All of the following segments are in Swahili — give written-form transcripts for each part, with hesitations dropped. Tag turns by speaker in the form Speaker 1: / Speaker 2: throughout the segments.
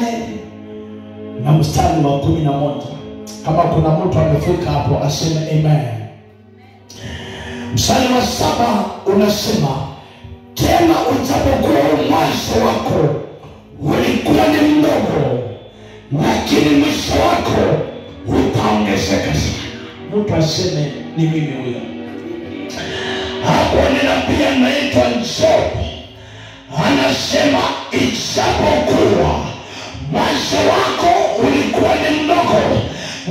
Speaker 1: 8 na mstari wa 11. Kama kuna mtu amefika hapo aseme amen. Mstari wa 7 unasema, tena ujapokuwa mwanzo wako ulikuwa ni mdogo, lakini mwisho wako utaongezeka sana. Mtu aseme ni mimi huyo. Hapo ninaambia naitwa Job. Anasema ijapokuwa mwanzo wako ulikuwa ni mdogo,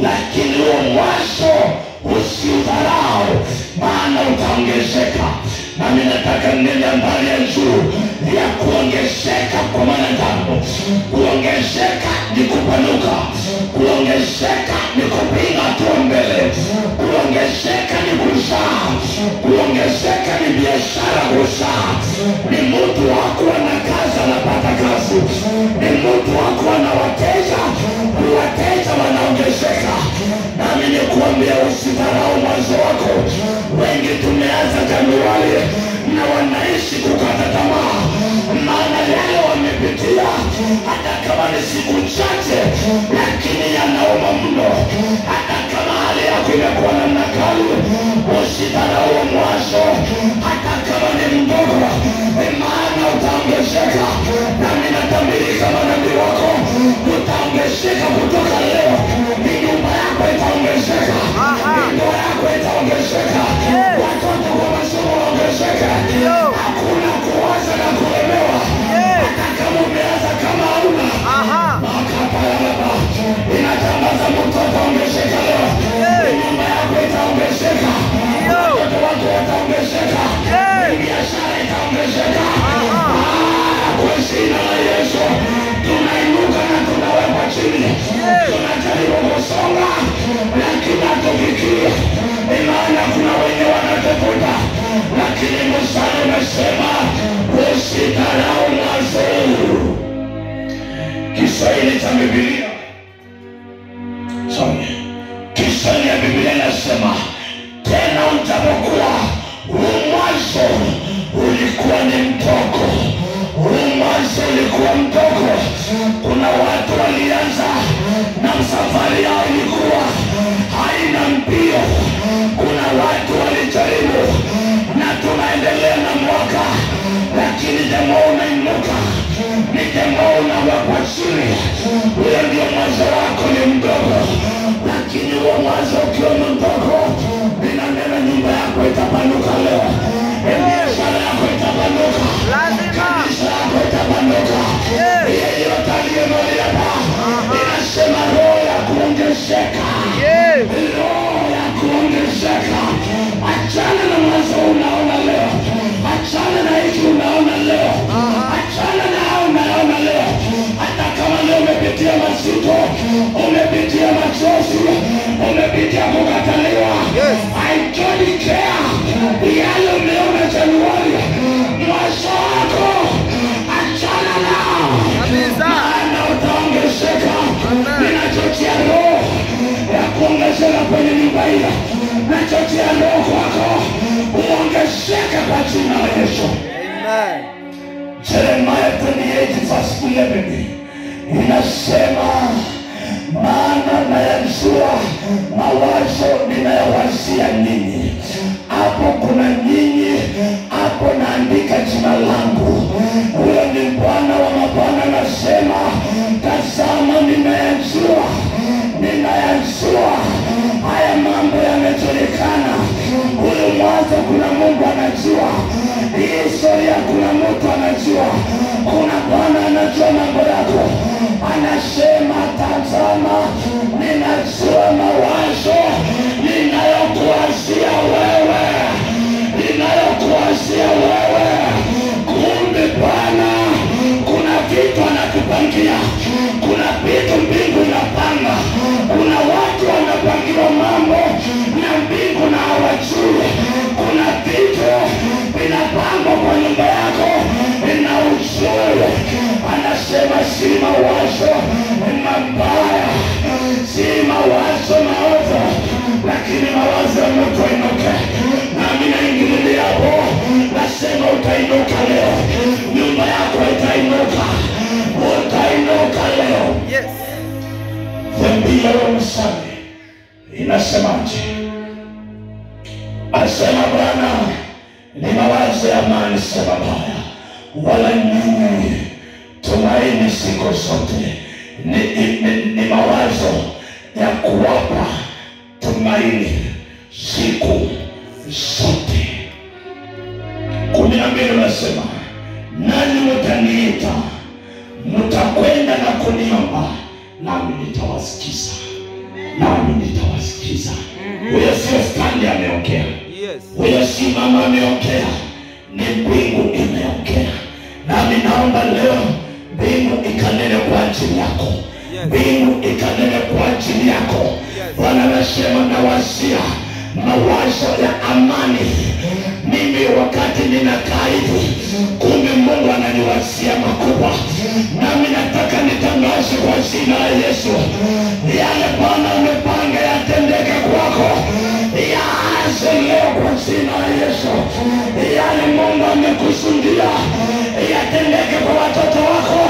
Speaker 1: lakini huo mwanzo usiudharau, maana utaongezeka. Na mimi nataka nende mbali ya juu ya kuongezeka kwa mwanadamu. Kuongezeka ni kupanuka, kuongezeka ni kupiga hatua mbele, kuongezeka ni kuzaa, kuongezeka ni biashara kuzaa, ni mtu wako na kazi anapata kazi, ni mtu wako na wateja wanaongezeka. Na mimi nikuambia usidharau mwanzo wako. Wengi tumeanza Januari na wanaishi kukata tamaa, maana yale wamepitia hata kama ni siku chache, lakini yanauma mno. Hata kama hali yako imekuwa namna gani, usidharau mwanzo, hata kama ni mdogo, maana utaongezeka. Na mimi natabiri kama nabii wako, utaongezeka kutoka leo. Nyumba yako itaongezeka, ndoa yako itaongezeka, watoto kwa masomo waongezeka. Hakuna kuwaza na kulemewa, hata kama umeanza kama hauna. Makapa ya baba inatangaza mtu ataongezeka leo. Nyumba yako itaongezeka, watoto wako wataongezeka, biashara itaongezeka. Kwa jina la Yesu tunainuka na tunawekwa chini. Tunajaribu kusonga lakini hatufikii, maana kuna wenye wanatafuta, lakini Musa amesema usidharau mwanzo. Kiswahili cha Biblia, Kiswahili ya Biblia inasema, tena ujapokuwa mwanzo ulikuwa ni mdogo. Mwanzo ulikuwa mdogo. Kuna watu walianza na safari yao ilikuwa haina mbio. Kuna watu walijaribu na tunaendelea na mwaka, lakini jamaa unainuka, ni jamaa unawekwa chini. Huyo ndio mwanzo wako ni mdogo, lakini huo mwanzo ukiwa mdogo, ninanena nyumba yako itapanuka leo, biashara yako itapanuka, kanisa yako itapanuka. Yeyote aliye mahali hapa, inasema roho ya kuongezeka, roho ya kuongezeka. Achana na mwanzo unaona leo, achana na hiki unaona leo, achana na hao unaona leo. Hata kama leo umepitia mazito, umepitia machozi, umepitia kukataliwa, I don't care. Yale umeona Januari, mwanzo wako achana nao, maana utaongezeka. Ninachochea roho ya kuongezeka kwenye nyumba hii, nachochea roho kwako uongezeka kwa jina la Yesu. Amen. Jeremiah 28:11 inasema, maana nayajua mawazo ninayowazia ninyi. Hapo kuna nyinyi, hapo naandika jina langu. Huyo ni Bwana wa mabwana anasema, tazama ninayajua haya mambo yamejulikana. Huyo mwanzo kuna Mungu anajua, hii historia kuna mtu anajua, kuna Bwana anajua mambo yako. Anasema tazama ninajua mawazo ninayokuwazia wewe, Kumbe Bwana kuna vitu anatupangia, kuna vitu mbingu inapanga. Kuna watu wanapangiwa mambo na mbingu na hawajui. Kuna vitu vinapangwa kwa nyumba yako na ujue. Anasema si mawazo mabaya, si mawazo maovu, lakini mawazo ya mtu inuke. Nami naingililia hapo, nasema utainuka leo. Nyumba yako itainuka, utainuka leo.
Speaker 2: Yes.
Speaker 1: Biblia ya Msami inasemaje? Asema Bwana, ni mawazo ya amani si mabaya, wala ninyi tumaini siku zote. Ni mawazo ya kuwapa tumaini siku zote. 12 nasema, nani mtaniita, mtakwenda na kuniomba, nami nitawasikiza. Nami nitawasikiza. Huyo sio standi ameongea. Huyo si mama ameongea. Ni mbingu imeongea. Nami naomba leo mbingu ikanene kwa ajili yako. Mbingu ikanene kwa ajili yako. Bwana anasema nawasia mawazo ya amani. Mimi wakati ninakaa hivi, kumbe Mungu ananiwasia makubwa. Nami nataka nitangaze kwa jina la Yesu, yale Bwana amepanga yatendeke kwako. Yaanze leo kwa jina la Yesu. Yale Mungu amekusudia yatendeke kwa watoto wako,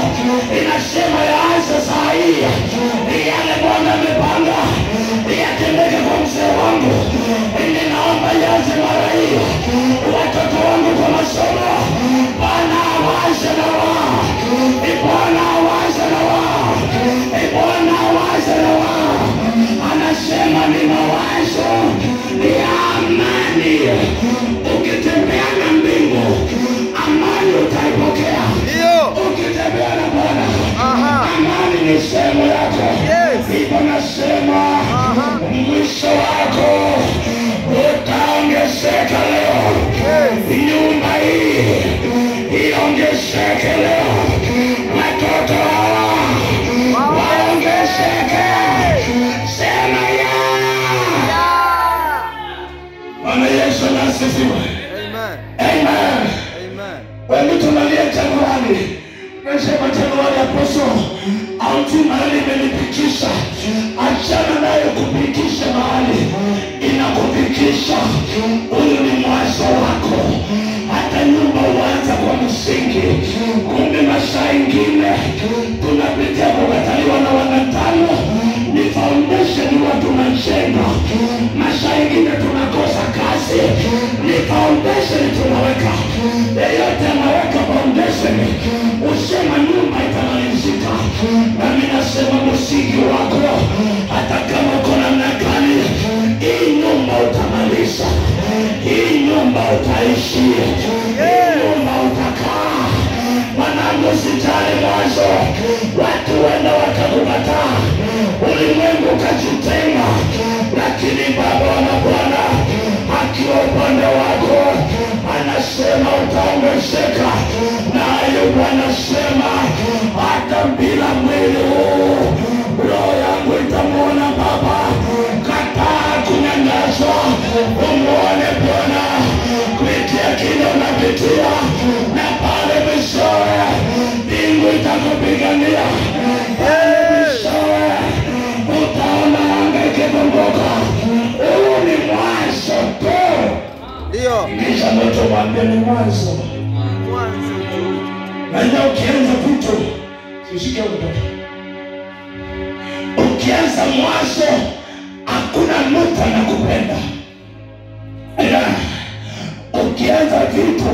Speaker 1: inasema yaanze saa hii. Yale Bwana amepanga yatendeke kwa mzee wangu, ninaomba yaanze mara hii. Watoto wangu kwa masomo, Bwana awaze na wao. Bwana awaze na wao. Bwana awaze na wao. Anasema ni mawazo ya amani. Ukitembea na mbingu, amani utaipokea. Ukitembea na Bwana, amani ni sehemu yako. Hivyo nasema mwisho wako utaongezeka leo. Nyumba hii iongezeke leo. Watoto hawa waongezeke. Sema ya. Bwana Yesu asifiwe. Amen. Wewe tunalia Januari. Nasema Januari aposo auti mahali imenipikisha. Achana nayo kupikisha mahali. Inakupikisha. Huyu ni mwanzo wako. Hata nyumba huanza kwa msingi. Kumbe masaa ingine tunapitia kukataliwa na wanatano. Ni foundation huwa tunajenga. Masaa ingine tunakosa kazi. Ni foundation tunaweka. Yeyote anaweka foundation, usema nyumba itamalizika. Na mimi nasema msingi wako, hata kama uko namna gani, hii nyumba utamaliza. Hii nyumba utaishi. Hii nyumba utakaa. Mwanangu sijali mwanzo, watu wenda wakakukataa, ulimwengu ukajitenga, lakini Baba na Bwana akiwa upande wako, anasema utaongezeka. Naye anasema hata bila mwili huu, roho yangu itamwona Baba. Kataa kunyanyaswa, umuone Bwana kupitia kile unapitia, na pale mwishowe mbingu itakupigania. Pale mwishowe utaona anga ikibomboka. Huu ni mwanzo tu. Kisha moto mwambie ni mwanzo. Na ndio ukianza vitu, sishike mtoto. Ukianza mwanzo, hakuna mtu anakupenda. Ukianza vitu,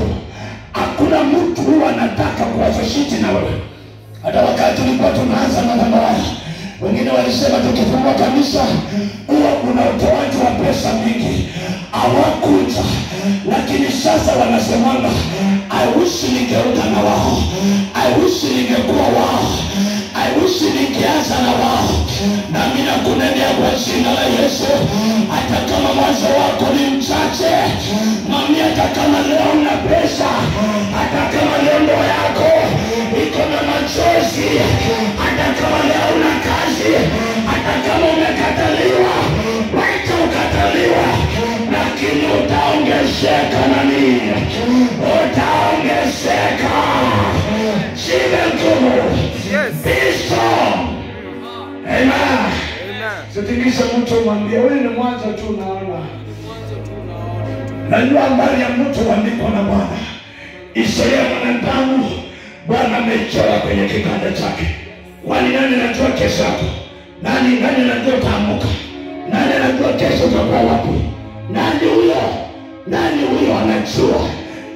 Speaker 1: hakuna mtu huwa anataka kuwashishiti na wewe. Hata wakati tulikuwa tunaanza mambo haya, wengine walisema tukifungua kanisa huwa kuna utoaji wa pesa mingi. Hawakuja. Lakini sasa wanasemanga, I wish ningeuka na wao. I wish ningekuwa wao. I wish ningeanza na wao. Na mimi nakunenea kwa jina la Yesu, hata kama mwanzo wako ni mchache, mami, hata kama leo una pesa, hata kama leo ndoa yako iko na machozi, hata kama leo una kazi, hata kama umekataliwa, wacha ukataliwa, lakini utaongezeka. Nani? Utaongezeka. Jive nguvu. Be strong. Amen. Sitikisha mtu mwambie wewe ni mwanzo tu unaona. Najua habari ya mtu andikwa na Bwana. Historia ya mwanadamu Bwana ameichora kwenye kiganja chake. Kwani nani anajua kesho yako? Nani anajua utaamka? Nani anajua kesho utakuwa wapi? Nani huyo anajua?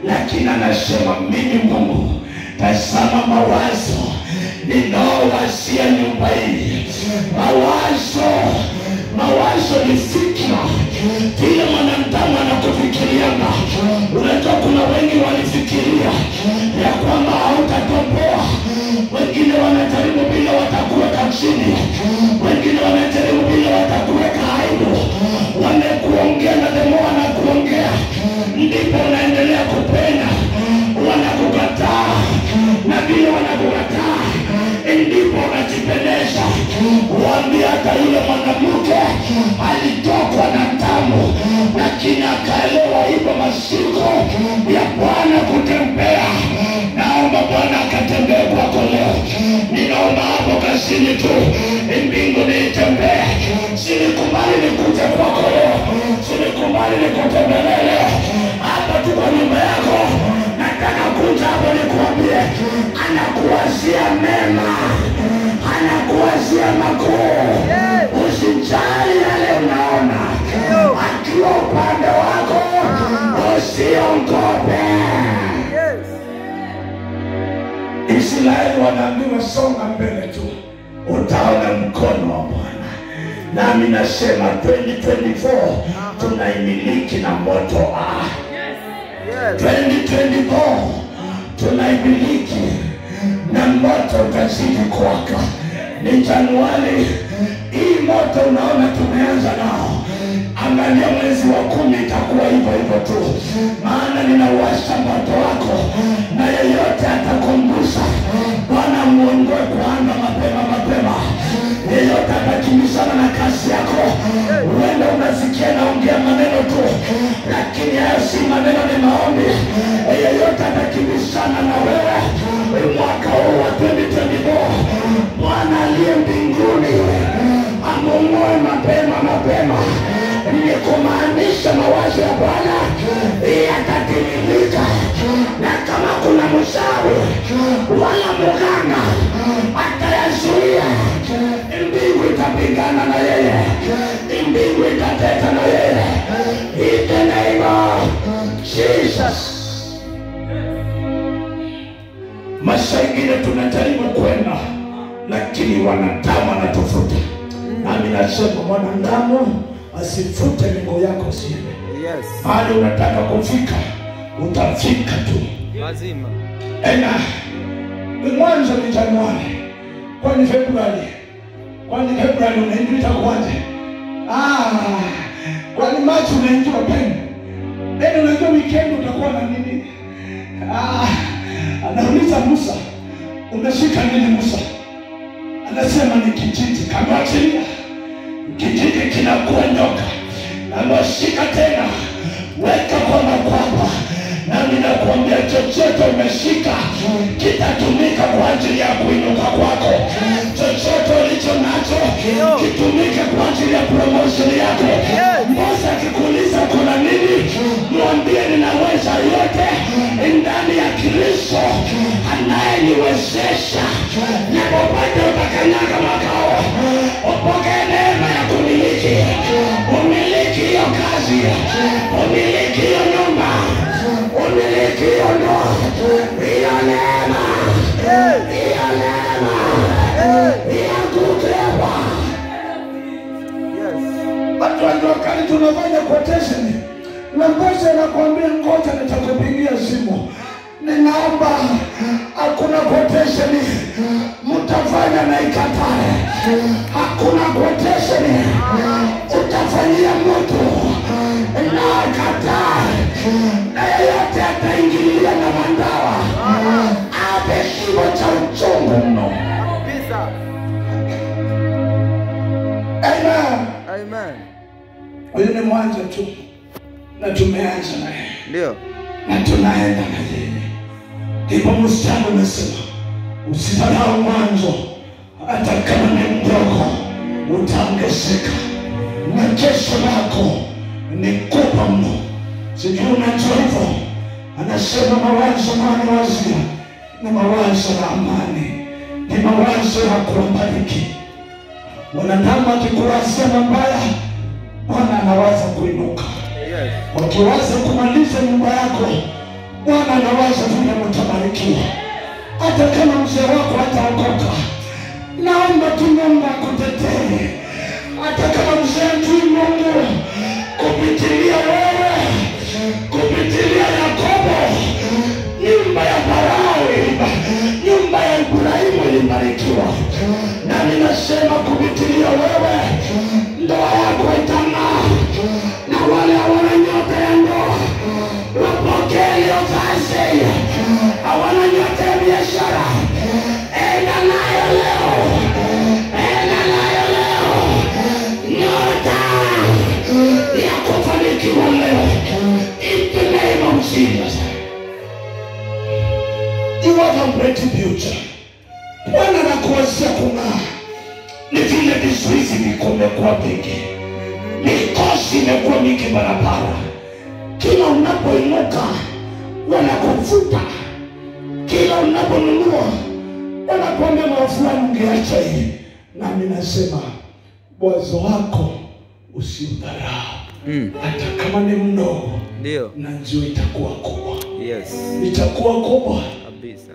Speaker 1: Lakini anasema mimi Mungu, tazama mawazo ninaowazia nyumba hii. Mawazo ni fikra. Kila mwanadamu anakufikiriana. Unajua kuna wengi walifikiria ya kwamba hautatoboa. Wengine wanajaribu bila watakuweka chini. Wengine wanajaribu bila watakuweka aibu. Wamekuongea na demo wanakuongea, ndipo unaendelea kupenda. Wanakukataa na vile wanakukataa ndipo unajipendesha. Waambie hata yule mwanamke alitokwa na tamu, lakini akaelewa hivyo masiku ya Bwana kutembea. Naomba Bwana akatembee kwako leo. Ninaomba hapo kazini tu mbingu nitembee. Sinikubali nikuje kwako leo. Sinikubali nikutembelee leo. Hapa tu kwa nyumba yako. Nataka kuja hapo nikuambie, anakuwazia mema, anakuwazia makuu. Usijali yale unaona, akiwa upande wako usiogope. Israeli wanaambiwa songa mbele tu, utaona mkono wa Bwana. Nami nasema 2024 tunaimiliki na moto 2024 tunaimiliki na moto utazidi kuwaka. Ni Januari hii, moto unaona tumeanza nao. Angalia mwezi wa 10 itakuwa hivyo tu, maana ninawasha moto wako na yeyote atakumbusha. Bwana muongoe kuanza mapema. Yeyote atakimbizana na kazi yako. Uenda unasikia naongea maneno tu, lakini haya si maneno, ni maombi. Yeyote atakimbizana na wewe mwaka huu wa 2024, Bwana aliye mbinguni amuongoe mapema. Ni kumaanisha mawazo ya Bwana yatatimilika. Na kama kuna mshauri wala mganga atayazuia, mbingu itapigana na yeye, mbingu itateta na yeye. In the name of Jesus. Maisha ingine tunajaribu kwenda, lakini wanadamu wanatufuta. Nami nasema mwanadamu asifute miguu yako siende. Yes. Hali unataka kufika, utafika tu. Lazima. Mwanzo ni Januari. Kwani Februari unaingia itakuwaje? Kwani Machi unaingia peni? Unajua weekend utakuwa na nini? Anauliza Musa, umeshika nini Musa? Anasema ni kijiti. Kamwachilia. Kijiti kinakuwa nyoka. Anashika tena, weka kwa makwapa. Nami nakuambia chochote umeshika kitatumika kwa ajili ya kuinuka kwako. Chochote ulicho nacho kitumike kwa ajili ya promotion yako. Mmoja akikuuliza kuna nini, mwambie ninaweza yote ndani ya Kristo anayeniwezesha. Na popote utakanyaga makao, upokee neema ya kumiliki. Umiliki hiyo kazi, umiliki hiyo nyumba, umiliki hiyo ndoa. Hiyo neema ya kukeba. Watu wakati tunafanya quotation, na mmoja anakuambia ngoja nitakupigia simu. Ninaomba hakuna quotation mtafanya na ikatae. Hakuna quotation utafanyia mtu na akatae. Na yeyote ataingilia na mandawa ape shimo cha uchungu mno. Amen. Huyu ni mwanzo tu, na tumeanza naye. Ndio. Na tunaenda na yeye. Ndipo mstari unasema usidharau mwanzo, hata kama ni mdogo utaongezeka, na kesho lako ni kubwa mno. Sijui unajua hivyo. Anasema mawazo mani wazia na mawazo na amani kimawazo ya kubariki. Wanadamu akikuwazia mabaya, Bwana anawaza kuinuka. Wakiwaza kumaliza nyumba yako, Bwana anawaza vile mtabarikiwa. Hata kama mzee wako hataokoka, naomba tu Mungu akutetee. Hata kama mzee tu Mungu kupitilia wewe, kupitilia Yakobo, nyumba ya Farao, nyumba ya Ibrahimu ilibarikiwa. Na ninasema kupitilia wewe, ndoa yako itang'aa. Na wale hawana nyota ya ndoa, wapokee hiyo vazi. Hawana nyota ya biashara, enda nayo leo. Enda nayo leo. Nyota ya kufanikiwa leo. In the name of Jesus. You have a great future. Bwana anakuwazia kung'aa. Ni vile vizuizi vimekuwa vingi. Mikosi imekuwa mingi barabara. Kila unapoinuka wanakufuta. Kila unaponunua wanakuambia mafuani ungeacha hii. Na mimi nasema wazo wako usiudharau. Hata kama ni mdogo, ndio na njoo itakuwa kubwa. Yes. Itakuwa kubwa kabisa.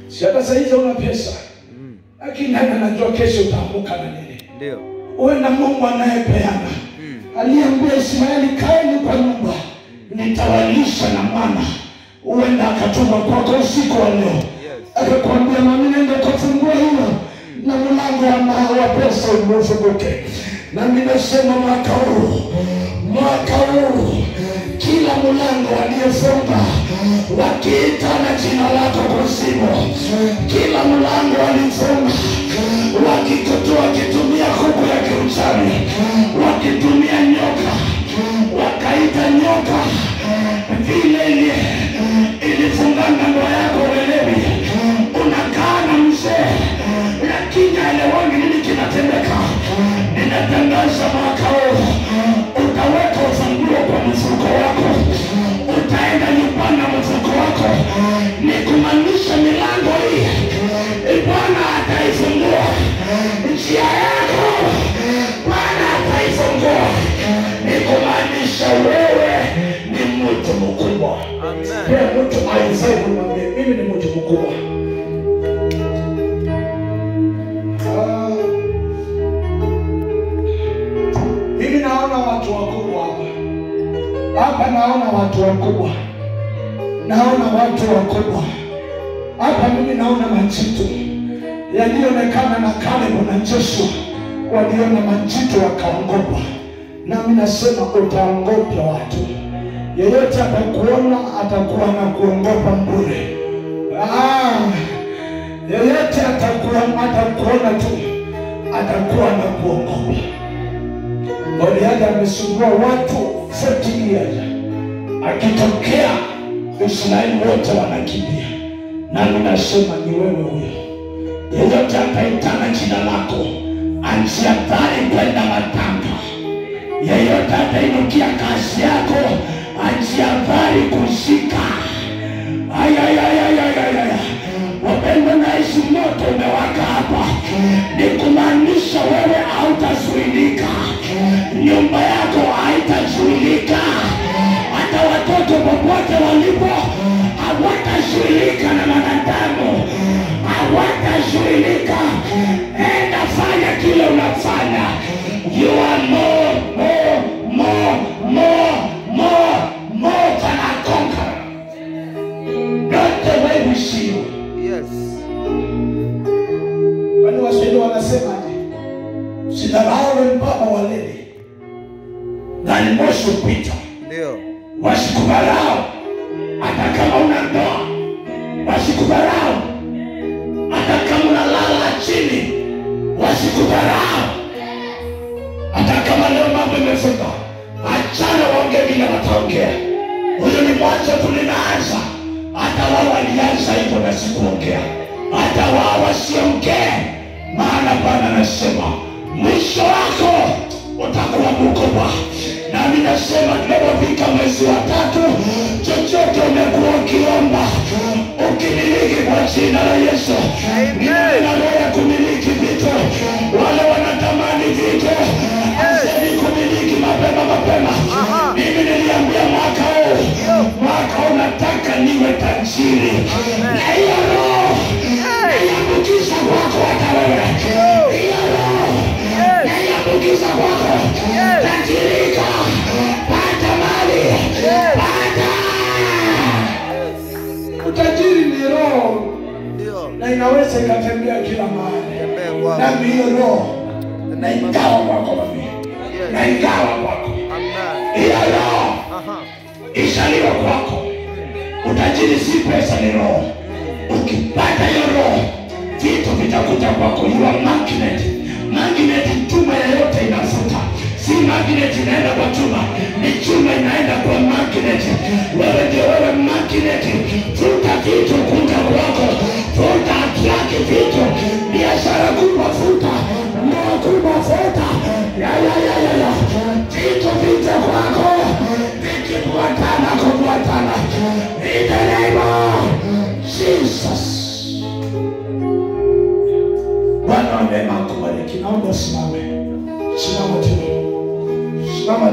Speaker 1: Si hata sasa hizo una pesa. Lakini nani anajua kesho utaamka na nini? Ndio. Wewe na Mungu anayepeana. Aliambia Ismaeli, kaeni kwa nyumba, nitawalisha na mana. Uenda akatuma kwako usiku wa leo. Akakwambia mami nenda kufungua hiyo na mlango wa pesa ufunguke. Na mimi nasema mwaka huu kila mlango aliyefunga wakiita na jina lako kuzimu, kila mlango alifunga wakitotoa kitumia huku ya kiuchami, wakitumia nyoka, wakaita nyoka vile ilifungana ndoa yako welewi. Unakaa na mzee lakini haelewani nini kinatendeka. Ninatangaza mwaka huu utaweka ufunguo kwa mfuko wako. Utaenda nyumbani na mfuko wako. Ni kumaanisha milango hii Bwana ataifungua. Njia yako Bwana ataifungua. Ni kumaanisha wewe ni mtu mkubwa. Amen. Mtu aisee kumwambia mimi ni mtu mkubwa. Mimi naona watu wakubwa hapa. Hapa naona watu wakubwa. Naona watu wakubwa. Hapa mimi naona majitu yalionekana na Kalebu na Joshua. Waliona majitu wakaogopa. Na mimi nasema utaogopa watu. Yeyote atakuona atakuwa na kuogopa bure. Yeyote atakuona tu atakuwa na kuogopa. Goliathi amesumbua watu 40 years. Akitokea Israeli wote wanakimbia. Na ninasema ni wewe huyo. Yeyote ataitana jina lako, anjiadhari kwenda matanga. Yeyote atainukia kazi yako, anjiadhari kushika. Wapendwa, na isi moto umewaka hapa. Ni kumaanisha wewe hautazuilika. Nyumba yako haitazuilika. Hata watoto popote walipo hawatazuilika na wanadamu. Hawatazuilika. Enda fanya kile unafanya. You are more than a conqueror. Not the way we see you. Yes. Wale Waswahili wanasema usidharau mpaka walele. Na ni moshi upita. Ndio. Wasikudharau hata kama una ndoa. Wasikudharau hata kama unalala chini. Wasikudharau hata kama leo mambo imefunga. Achana waongee bila wataongea. Huyo ni mwanzo tunaanza. Hata wao walianza hivyo na sikuongea. Hata wao wasiongee. Maana Bwana anasema mwisho wako utakuwa mkubwa. Na mimi nasema tunapofika mwezi wa 3, chochote umekuwa ukiomba, ukimiliki kwa jina la Yesu. Nina roho ya kumiliki vitu. Wale wanatamani vitu, aseni kumiliki mapema. Mimi niliambia mwaka unataka niwe tajiri. Na hiyo roho naiambukiza kwako hata wewe. Hiyo roho naiambukiza kwako. Tajirika, pata mali, pata. Utajiri ni roho, na inaweza ikatembea kila mahali. Na hiyo roho na ingawa kwako mami, na ingawa kwako, hiyo roho ishaliwa kwako. Utajiri si pesa, ni roho. Ukipata hiyo roho, vitu vitakuja kwako. You are magnet. Magnet, chuma yoyote inafuta. Si magnet inaenda kwa chuma, ni chuma inaenda kwa magnet. Wewe ndio wewe magnet. Futa vitu kuja kwako. Futa attract vitu. Biashara kubwa futa. Ndoa kubwa futa. Ya. Vitu vita kwako. Vikifuatana kufuatana. In the name of Jesus. Bwana wa neema akubariki. Naomba simame. Simama tena. Simama.